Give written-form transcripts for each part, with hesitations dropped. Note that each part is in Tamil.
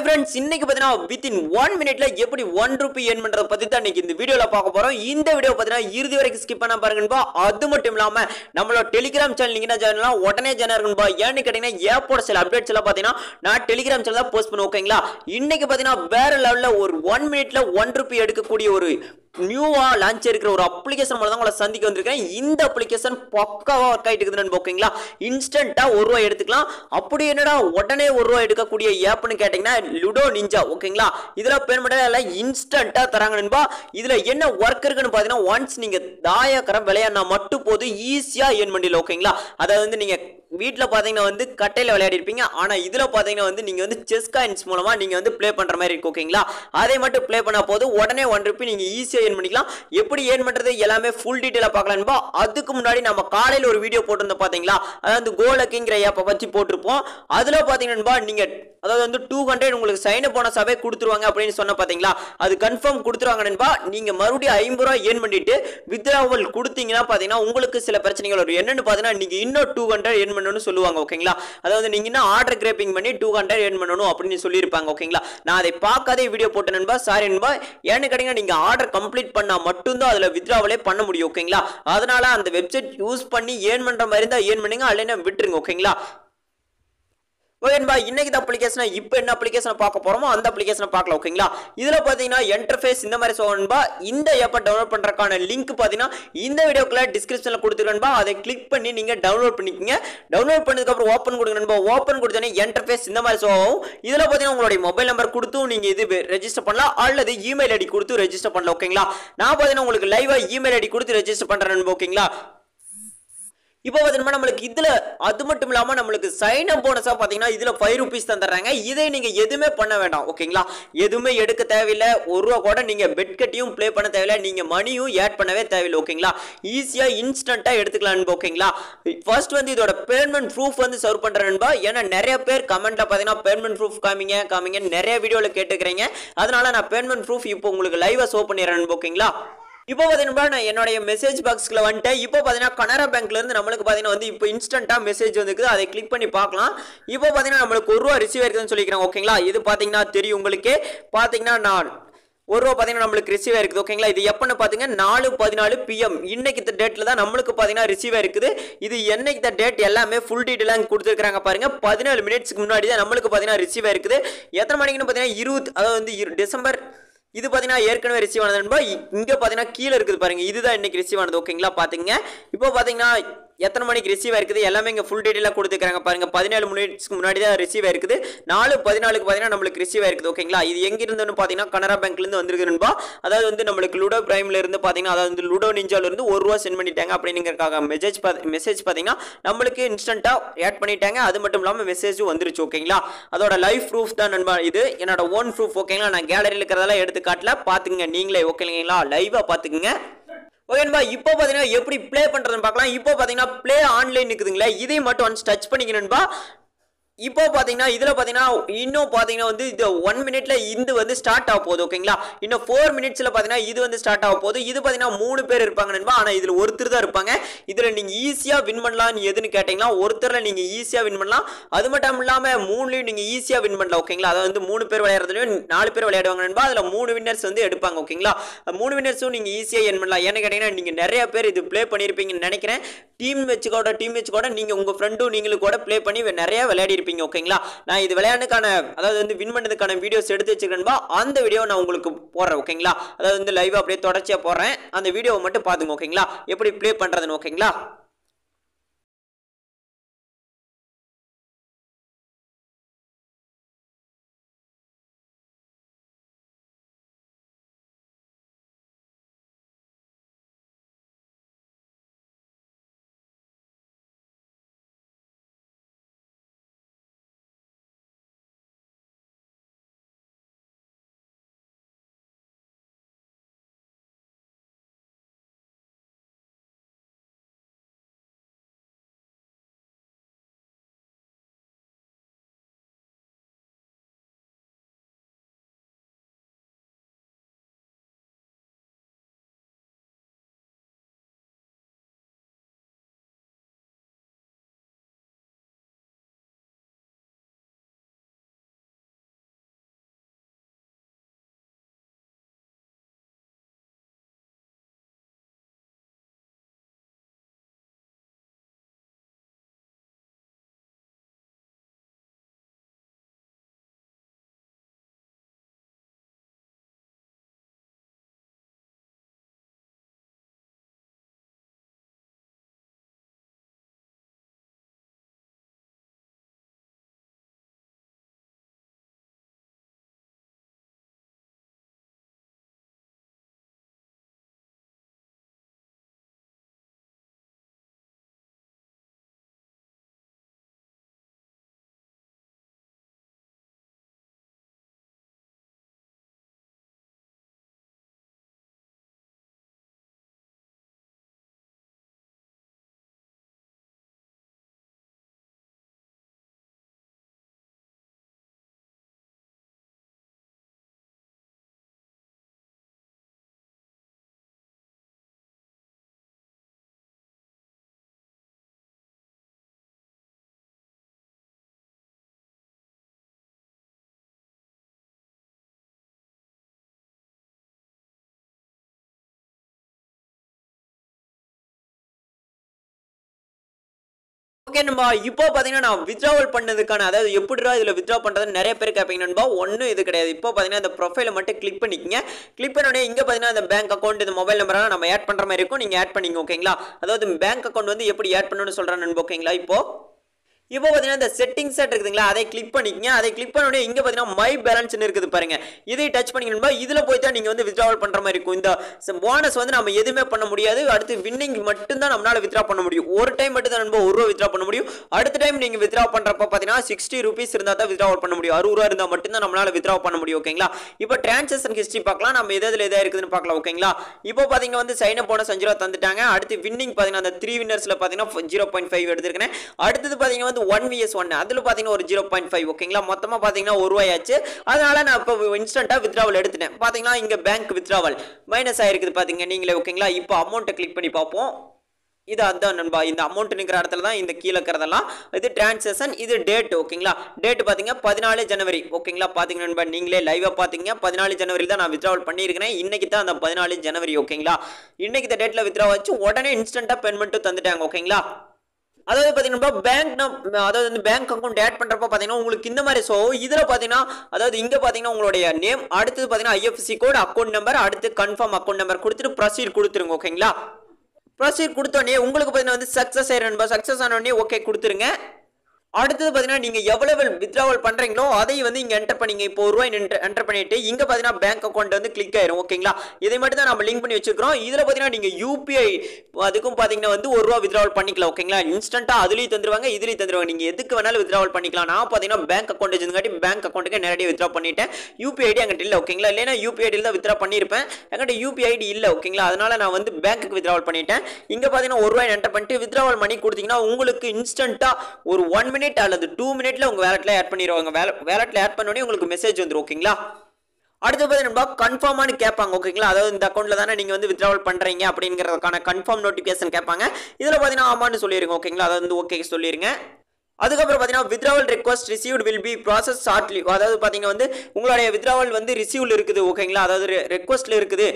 ஃப்ரெண்ட்ஸ் இன்னைக்கு பார்த்தீங்கன்னா வித்தின் 1 மினிட்ல எப்படி 1 ரூபி ஏர்ன் பண்றத பத்தி தான் இன்னைக்கு இந்த வீடியோல பார்க்க போறோம். இந்த வீடியோ பார்த்தீங்கன்னா இறுதி வரைக்கும் ஸ்கிப் பண்ண பாருங்கப்பா. அது மட்டும் இல்லாம நம்மளோட டெலிகிராம் சேனல் நீங்க என்ன ஜாயின் பண்ணலாம் உடனே ஜாயின் ஆகுங்கப்பா. ஏன்னு கேட்டீங்கன்னா ஏப்போட சில அப்டேட்ஸ் எல்லாம் பார்த்தீங்கன்னா நான் டெலிகிராம் சேனல்ல போஸ்ட் பண்ணுவேன். ஓகேங்களா? இன்னைக்கு பார்த்தீங்கன்னா வேற லெவல்ல ஒரு 1 மினிட்ல 1 ரூபி எடுக்கக்கூடிய ஒரு நியூவா லான்ச் இருக்கிற ஒரு அப்ளிகேஷன் மூலம் தான் உங்களை சந்திக்க வந்திருக்கேன். இந்த அப்ளிகேஷன் பக்காவா ஒர்க் ஆயிட்டு இருக்குதுன்னு ஓகேங்களா? இன்ஸ்டன்ட்டா ₹1 எடுத்துக்கலாம். அப்படி என்னடா உடனே ₹1 எடுக்கக்கூடிய ஆப்னு கேட்டீங்கன்னா லுடோ நிஞ்சா. ஓகேங்களா? இதுல பேமெண்ட் எல்லாம் இன்ஸ்டன்ட்டா தராங்க நண்பா. இதுல என்ன ஒர்க் இருக்குன்னு பாத்தீங்கன்னா ஒன்ஸ் நீங்க தாயக்கரம் விளையாடினா மட்டும் போதும் ஈஸியா ஏர்ன் பண்ணிடலாம். ஓகேங்களா? அதாவது வந்து நீங்க வீட்ல பாத்தீங்கன்னா வந்து கட்டையில விளையாடி இருப்பீங்க. ஆனா இதுல பாத்தீங்கன்னா வந்து நீங்க வந்து செஸ் காயின்ஸ் மூலமா நீங்க வந்து ப்ளே பண்ற மாதிரி இருக்கு. ஓகேங்களா? அதை மட்டும் ப்ளே பண்ணா போதும் உடனே 1 ரூபி நீங்க ஈஸியா ஏர்ன் பண்ணிக்கலாம். எப்படி ஏர்ன் பண்றது எல்லாமே ஃபுல் டீடைலா பார்க்கலாம்பா. அதுக்கு முன்னாடி நம்ம காலையில ஒரு வீடியோ போட்டிருந்தோம் பாத்தீங்களா? அதாவது கோலக்கிங்கிற ஆப்பை பத்தி போட்டிருப்போம். அதுல பாத்தீங்கன்னா நீங்க அதாவது வந்து 200 உங்களுக்கு சைன் அப் போனஸாவே கொடுத்துருவாங்க அப்படின்னு சொன்ன பாத்தீங்களா? அது கன்ஃபார்ம் கொடுத்துருவாங்க நண்பா. நீங்க மறுபடியும் ₹50 ஏர்ன் பண்ணிட்டு வித்ட்ராவல் கொடுத்தீங்கன்னா பாத்தீங்கன்னா உங்களுக்கு சில பிரச்சனைகள் வரும். என்னன்னு பாத்தீங்கன்னா நீங்க இன்னும் 200 ஏர்ன் பண்ணணும்னு சொல்லுவாங்க. ஓகேங்களா? அதாவது நீங்க இன்னும் ஆர்டர் கிரேப்பிங் பண்ணி 200 ஏர்ன் பண்ணணும் அப்படின்னு சொல்லியிருப்பாங்க. ஓகேங்களா? நான் அதை பார்க்காதே வீடியோ போட்டேன் நண்பா. சாரி நண்பா. ஏன்னு கேட்டீங்கன்னா நீங்க ஆர்டர் கம்ப்ளீட் பண்ணா மட்டும்தான் அதுல வித்ட்ராவலே பண்ண முடியும். ஓகேங்களா? அதனால அந்த வெப்சைட் யூஸ் பண்ணி ஏர்ன் பண்ற மாதிரி இருந்தா ஏர்ன் பண்ணுங்க, அல்லனா விட்டுருங்க. ஓகேங்களா? ஓகேன்பா, இன்னைக்கு இந்த அப்ளிகேஷனை இப்போ என்ன அப்ளிகேஷனை பார்க்க போறோமோ அந்த அப்ளிகேஷனை பார்க்கலாம். ஓகேங்களா? இதுல பாத்தீங்கன்னா இன்டர்ஃபேஸ் இந்த மாதிரி சொல்லணும்பா. இந்த ஆப்பை டவுன்லோட் பண்றதுக்கான லிங்க் பாத்தீங்கன்னா இந்த வீடியோக்குள்ள டிஸ்கிரிப்ஷன்ல கொடுத்துருக்கேன்பா. அதை கிளிக் பண்ணி நீங்க டவுன்லோட் பண்ணிக்கங்க. டவுன்லோட் பண்ணதுக்கு அப்புறம் ஓபன் கொடுங்க. ஓபன் கொடுத்தோன்னே இன்டர்ஃபேஸ் இந்த மாதிரி ஆகும். இதுல பாத்தீங்கன்னா உங்களுடைய மொபைல் நம்பர் கொடுத்து நீங்க இது ரெஜிஸ்டர் பண்ணலாம், அல்லது இமெயில் ஐடி கொடுத்து ரெஜிஸ்டர் பண்ணலாம். ஓகேங்களா? நான் பாத்தீங்கன்னா உங்களுக்கு லைவா இமெயில் ஐடி கொடுத்து ரெஜிஸ்டர் பண்றேன். ஓகேங்களா? இப்போ பாத்தீங்கன்னா நம்மளுக்கு இதுல அது மட்டும் இல்லாம நம்மளுக்கு சைன் அப் போனஸா பாத்தீங்கன்னா இதுல ₹5 தான் தர்றாங்க. இதை நீங்க எதுவுமே பண்ண வேண்டாம். ஓகேங்களா? எதுவுமே எடுக்க தேவையில்லை. ₹1 கூட நீங்க பெட் கட்டியும் ப்ளே பண்ண தேவையில்லை. நீங்க மணியும் ஆட் பண்ணவே தேவையில்லை. ஓகேங்களா? ஈஸியா இன்ஸ்டன்ட்டா எடுத்துக்கலாம். ஓகேங்களா? ஃபர்ஸ்ட் வந்து இதோட பேமெண்ட் ப்ரூஃப் வந்து சர்வ் பண்றேன்பா. ஏன்னா நிறைய பேர் கமெண்ட்ல பாத்தீங்கன்னா பேமெண்ட் ப்ரூஃப் காமிங்க நிறைய வீடியோல கேட்டுக்கிறீங்க. அதனால நான் பேமெண்ட் ப்ரூஃப் இப்போ உங்களுக்கு லைவா ஷோ பண்ணிடுறேன். ஓகேங்களா? இப்போ பாத்தீங்கன்னா நான் என்னுடைய மெசேஜ் பாக்ஸ்ல வந்துட்டேன். இப்போ பாத்தீங்கன்னா கனரா பேங்க்ல இருந்து நம்மளுக்கு பாத்தீங்கன்னா வந்து இப்போ இன்ஸ்டன்ட்டா மெசேஜ் வந்துருக்குது. அதை கிளிக் பண்ணி பார்க்கலாம். இப்போ பாத்தீங்கன்னா நம்மளுக்கு ₹1 ரிசீவ் ஆயிருக்குன்னு சொல்லிக்கிறேன். ஓகேங்களா? இது பாத்தீங்கன்னா தெரியும் உங்களுக்கு. பாத்தீங்கன்னா நான் ₹1 பாத்தீங்கன்னா நம்மளுக்கு ரிசீவ் ஆயிருக்குது. ஓகேங்களா? இது எப்பன்னு பாத்தீங்க 4:14 PM இன்னைக்கு இந்த டேட்ல தான் நம்மளுக்கு பாத்தீங்கன்னா ரிசீவ் ஆயிருக்குது. இது என்னைக்கு இந்த டேட் எல்லாமே ஃபுல் டீடைலா கொடுத்துருக்காங்க பாருங்க. 17 மினிட்ஸ்க்கு முன்னாடி தான் நம்மளுக்கு பாத்தீங்கன்னா ரிசீவ் ஆயிருக்குது. எத்தனை மணிக்குன்னு பாத்தீங்கன்னா 20 அதாவது வந்து டிசம்பர். இது பாத்தீங்கன்னா ஏற்கனவே ரிசீவ் ஆனது நண்பா. இங்க பாத்தீங்கன்னா கீழே இருக்குது பாருங்க. இதுதான் இன்னைக்கு ரிசீவ் ஆனது. ஓகேங்களா? பாத்தீங்க. இப்போ பாத்தீங்கன்னா எத்தனை மணிக்கு ரிசீவ் ஆயிருக்குது எல்லாமே இங்க ஃபுல் டீடைலா கொடுத்துருக்காங்க பாருங்க. 17 மினிட்ஸ்க்கு முன்னாடி தான் ரிசீவ் ஆயிருக்குது. 4:14க்கு பாத்தீங்கன்னா நம்மளுக்கு ரிசீவ் ஆயிருக்குது. ஓகேங்களா? இது எங்க இருந்துன்னு பாத்தீங்கன்னா கனரா பேங்க்ல இருந்து வந்திருக்கு நண்பா. அதாவது வந்து நம்மளுக்கு லுடோ பிரைம்ல இருந்து பாத்தீங்கன்னா அதாவது வந்து லுடோ நிஞ்சால இருந்து ₹1 சென்ட் பண்ணிட்டாங்க அப்படிங்கிறதுக்காக மெசேஜ் பாத்தீங்கன்னா நம்மளுக்கு இன்ஸ்டன்ட்டா ஆட் பண்ணிட்டாங்க. அது மட்டும் இல்லாம மெசேஜும் வந்துருச்சு. ஓகேங்களா? அதோட லைவ் ப்ரூஃப் தான் நண்பா. இது என்னோட ஓன் ப்ரூஃப். ஓகேங்களா? நான் கேலரியில் இருக்கிறதெல்லாம் எடுத்து காட்டல, பாத்துங்க நீங்களே. ஓகேங்களா? லைவா பாத்துக்குங்க. ஓகேன்பா, இப்போ பாத்தீங்கன்னா எப்படி ப்ளே பண்றதுன்னு பார்க்கலாம். இப்போ பாத்தீங்கன்னா ப்ளே ஆன்லைன் இருக்குதுங்களா, இதை மட்டும் ஒன்ஸ் டச் பண்ணிக்கணும்பா. இப்போ பாத்தீங்கன்னா இதுல பாத்தீங்கன்னா இன்னும் பாத்தீங்கன்னா வந்து இது 1 மினிட்ல இது வந்து ஸ்டார்ட் ஆக போகுது. ஓகேங்களா? இன்னும் 4 மினிட்ஸ்ல பாத்தீங்கன்னா இது வந்து ஸ்டார்ட் ஆக போகுது. இது பாத்தீங்கன்னா 3 பேர் இருப்பாங்க நண்பா. ஆனா இதுல ஒருத்தர் தான் இருப்பாங்க. இதுல நீங்க ஈஸியா வின் பண்ணலாம். எதுன்னு கேட்டீங்கன்னா ஒருத்தர்ல நீங்க ஈஸியா வின் பண்ணலாம். அது மட்டும் இல்லாம 3லயும் நீங்க ஈஸியா வின் பண்ணலாம். ஓகேங்களா? அதாவது வந்து 3 பேர் விளையாடுறதுலயும் 4 பேர் விளையாடுவாங்க நண்பா. அதுல 3 வின்னர்ஸ் வந்து எடுப்பாங்க. ஓகேங்களா? 3 வின்னர்ஸும் நீங்க ஈஸியா வின் பண்ணலாம். ஏன்னு கேட்டீங்கன்னா நீங்க நிறைய பேர் இது ப்ளே பண்ணிருப்பீங்கன்னு நினைக்கிறேன். டீம் வச்சு கூட நீங்க உங்க ஃப்ரெண்டும் நீங்களும் கூட ப்ளே பண்ணி நிறைய விளையாடி இருப்பீங்க. ஓகேங்களா? நான் இது விளையாடுறதுக்கான அதாவது வந்து வின் பண்ணதுக்கான வீடியோஸ் எடுத்து வச்சிருக்கேன்பா. அந்த வீடியோ நான் உங்களுக்கு போடுறேன். ஓகேங்களா? அதாவது வந்து லைவா அப்படியே தொடர்ச்சியா போடுறேன். அந்த வீடியோவை மட்டும் பாத்துங்க. ஓகேங்களா? எப்படி ப்ளே பண்றதுன்னு. ஓகேங்களா? ஓகே நண்பா, இப்போ பாத்தீங்கன்னா நான் வித்ட்ராவல் பண்ணதுக்கான, அதாவது எப்படிடா இதுல வித்ட்ரா பண்றது நிறைய பேர் கேட்பீங்க நண்பா. ஒன்றும் இது கிடையாது. இப்போ பாத்தீங்கன்னா இந்த ப்ரொஃபைலை மட்டும் கிளிக் பண்ணிக்கங்க. கிளிக் பண்ண உடனே இங்க பாத்தீங்கன்னா இந்த பேங்க் அக்கௌண்ட், இந்த மொபைல் நம்பரெல்லாம் நம்ம ஆட் பண்ற மாதிரி இருக்கும். நீங்க ஆட் பண்ணிங்க. ஓகேங்களா, அதாவது பேங்க் அக்கௌண்ட் வந்து எப்படி ஆட் பண்ணணும்னு சொல்றேன் நண்பா. ஓகேங்களா, இப்போ பாத்தீங்கன்னா இந்த செட்டிங்ஸ் இருக்குதுங்களா, அதை கிளிக் பண்ணிக்கங்க. அதை கிளிக் பண்ண உடனே இங்க பாத்தீங்கன்னா மை பேலன்ஸ் இருக்குது பாருங்க, இதை டச் பண்ணிக்கணும்பா. இதுல போய் தான் நீங்க வந்து வித்ட்ராவல் பண்ற மாதிரி இருக்கும். இந்த போனஸ் வந்து நம்ம எதுவுமே பண்ண முடியாது. அடுத்து வின்னிங் மட்டும் தான் நம்மளால வித்ட்ரா பண்ண முடியும். ஒரு டைம் மட்டும் தான் நண்பா 1 ரூபா வித்ட்ரா பண்ண முடியும். அடுத்த டைம் நீங்க வித்ட்ரா பண்றப்ப பாத்தீங்கன்னா 60 ரூபீஸ் இருந்தா தான் வித்ட்ராவல் பண்ண முடியும். 60 ரூபா இருந்தா மட்டும் தான் நம்மளால வித்ட்ரா பண்ண முடியும். ஓகேங்களா, இப்போ டிரான்சாக்ஷன் ஹிஸ்டரி பார்க்கலாம். நம்ம எதுல இருக்குதுன்னு பார்க்கலாம். ஓகேங்களா, இப்போ பாத்தீங்க வந்து சைன் அப் போனஸ் 5 ரூபா தந்துட்டாங்க. அடுத்து வின்னிங் பாத்தீங்கன்னா அந்த 3 வின்னர்ஸ்ல பாத்தீங்கன்னா 0.5 எடுத்துருக்கேன். அடுத்து பாத்தீங்கன்னா வந்து 1 vs 1, அதுல பாத்தீங்கன்னா ஒரு 0.5. ஓகேங்களா, மொத்தமா பாத்தீங்கன்னா 1 ரூபாய் ஆச்சு. அதனால நான் இப்போ இன்ஸ்டன்ட்டா வித்ட்ராவல் எடுத்துட்டேன். பாத்தீங்கன்னா இங்க பேங்க் வித்ட்ராவல் மைனஸ் ஆயிருக்குது பாத்தீங்க நீங்களே. ஓகேங்களா, இப்போ அமௌண்ட்டை கிளிக் பண்ணி பார்ப்போம். இது அதான் நண்பா, இந்த அமௌண்ட் நிற்கிற இடத்துல தான் இந்த கீழே இருக்கிறதெல்லாம் இது டிரான்சாக்ஷன், இது டேட். ஓகேங்களா, டேட் பாத்தீங்க 14 ஜனவரி. ஓகேங்களா, பாத்தீங்க நண்பா, நீங்களே லைவா பாத்தீங்க 14 ஜனவரி தான் நான் வித்ட்ராவல் பண்ணியிருக்கிறேன். இன்னைக்கு தான் அந்த 14 ஜனவரி. ஓகேங்களா, இன்னைக்கு இந்த டேட்ல வித்ட்ரா வச்சு உடனே இன்ஸ்டன்ட்டா பேமெண்ட் தந்துட்டாங்க. ஓகேங்களா, அதாவது பாத்தீங்கன்னா பேங்க், அதாவது வந்து பேங்க் அக்கௌண்ட் ஆட் பண்றப்ப பாத்தீங்கன்னா உங்களுக்கு இந்த மாதிரி இதுல பாத்தீங்கன்னா, அதாவது இங்க பாத்தீங்கன்னா உங்களுடைய நேம், அடுத்து பாத்தீங்கன்னா ஐஎஃப்எஸ்சி கோட், அக்கௌண்ட் நம்பர், அடுத்து கன்ஃபார்ம் அக்கௌண்ட் நம்பர் கொடுத்துட்டு ப்ரொசீட் கொடுத்துருங்க. ஓகேங்களா, ப்ரொசீட் கொடுத்தோடனே உங்களுக்கு பாத்தீங்கன்னா வந்து சக்சஸ் ஆயிரும். சக்சஸ் ஆன உடனே ஓகே கொடுத்துருங்க. அடுத்தது பாத்தீங்கன்னா நீங்க எவ்வளவு வித்ட்ராவல் பண்றீங்களோ அதை வந்து இங்க என்டர் பண்ணீங்க. இப்போ 1 ரூபாய் என்டர் பண்ணிட்டு இங்க பாத்தீங்கன்னா பேங்க் அக்கௌண்ட் வந்து கிளிக் ஆயிரும். ஓகேங்களா, இதை மட்டும் தான் நம்ம லிங்க் பண்ணி வச்சிருக்கோம். இதுல பாத்தீங்கன்னா நீங்க யூபிஐ அதுக்கும் பாத்தீங்கன்னா வந்து 1 ரூபாய் வித்ட்ராவல் பண்ணிக்கலாம். ஓகேங்களா, இன்ஸ்டன்ட்டா அதுலயும் தந்துருவாங்க, இதுலயும் தந்துருவாங்க. நீங்க எதுக்கு வேணாலும் வித்ட்ராவல் பண்ணிக்கலாம். நான் பாத்தீங்கன்னா பேங்க் அக்கௌண்ட் வச்சிருந்தாட்டி பேங்க் அக்கௌண்ட்டுக்கு நேரடியாக வித்ட்ரா பண்ணிட்டேன். யூபிஐ ஐடி என்கிட்ட இல்ல. ஓகேங்களா, இல்லைன்னா யூபிஐ ஐடி தான் வித்ட்ரா பண்ணிருப்பேன். என்கிட்ட யூபிஐ ஐடி இல்ல. ஓகேங்களா, அதனால நான் வந்து பேங்க்குக்கு வித்ட்ராவல் பண்ணிட்டேன். இங்க பாத்தீங்கன்னா 1 ரூபாய் என்டர் பண்ணிட்டு வித்ட்ராவல் பண்ணி கொடுத்தீங்கன்னா உங்களுக்கு இன்ஸ்டன்ட்டா ஒரு 1 மினிட் அல்லது 2 மினிட்ல உங்க வாலெட்ல ஆட் பண்ணிடுவாங்க. வாலெட்ல ஆட் பண்ண உடனே உங்களுக்கு மெசேஜ் வந்துரும். ஓகேங்களா, அடுத்து பாத்தீங்கன்னா கன்ஃபார்மானு கேட்பாங்க. ஓகேங்களா, அதாவது இந்த அக்கௌண்ட்ல தானே நீங்க வந்து வித்ட்ராவல் பண்றீங்க அப்படிங்கிறதுக்கான கன்ஃபார்ம் நோட்டிபிகேஷன் கேட்பாங்க. இதுல பாத்தீங்கன்னா ஆமான்னு சொல்லிருங்க. ஓகேங்களா, அதாவது வந்து ஓகே சொல்லிருங்க. அதுக்கப்புறம் பாத்தீங்கன்னா withdrawal request received will be process shortly, அதாவது பாத்தீங்கன்னா வந்து உங்களுடைய வித்ட்ராவல் வந்து ரிசீவ்ல இருக்குது. ஓகேங்களா, அதாவது ரெக்வெஸ்ட்ல இருக்குது,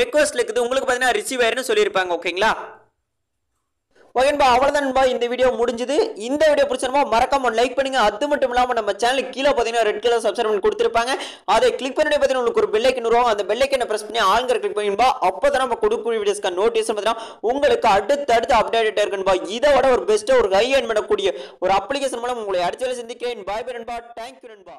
ரெக்வெஸ்ட்ல இருக்குது, உங்களுக்கு பாத்தீங்கன்னா ரிசீவ் ஆயிருன்னு சொல்லியிருப்பாங்க. ஓகேங்களா, ஓகேன்பா, அவ்வளவுதான்பா இந்த வீடியோ முடிஞ்சது. இந்த வீடியோ பிடிச்சா மறக்காம லைக் பண்ணுங்க. அது மட்டும் இல்லாம நம்ம சேனலுக்கு கீழே பாத்தீங்கன்னா ரெட் கலர் சப்ஸ்கிரைப் பண்ணி கொடுத்திருப்பாங்க. அதை கிளிக் பண்ணி பாத்தீங்கன்னா உங்களுக்கு ஒரு பெல் ஐக்கன் வரும். அந்த பெல் ஐக்கனை பிரஸ் பண்ணி ஆல்ங்கர் கிளிக் பண்ணிப்பா. அப்பதான் நம்ம கொடுக்கக்கூடிய வீடியோஸ்க்கு நோட்டிஃபிகேஷன் பாத்தீங்கன்னா உங்களுக்கு அடுத்து அப்டேட் இருக்குன்பா. இதோட ஒரு பெஸ்ட் ஒரு ஹை எண்ட் பண்ணக்கூடிய ஒரு அப்ளிகேஷன் மூலம் உங்களை அடுத்த வேலை சந்திக்கிறேன். பாய் பை நண்பா, தேங்க்யூ நண்பா.